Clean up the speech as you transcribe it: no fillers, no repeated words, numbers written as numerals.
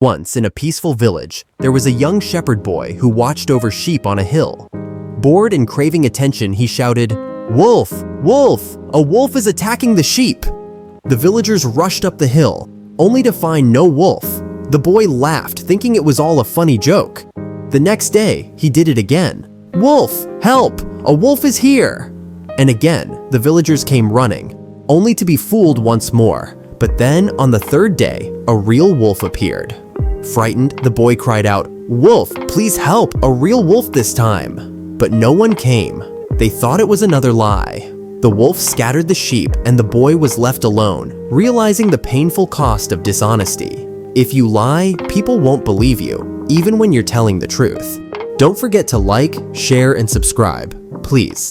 Once, in a peaceful village, there was a young shepherd boy who watched over sheep on a hill. Bored and craving attention, he shouted, "Wolf! Wolf! A wolf is attacking the sheep!" The villagers rushed up the hill, only to find no wolf. The boy laughed, thinking it was all a funny joke. The next day, he did it again. "Wolf! Help! A wolf is here!" And again, the villagers came running, only to be fooled once more. But then, on the third day, a real wolf appeared. Frightened, the boy cried out, "Wolf, please help, a real wolf this time." But no one came. They thought it was another lie. The wolf scattered the sheep and the boy was left alone, realizing the painful cost of dishonesty. If you lie, people won't believe you, even when you're telling the truth. Don't forget to like, share, and subscribe, please.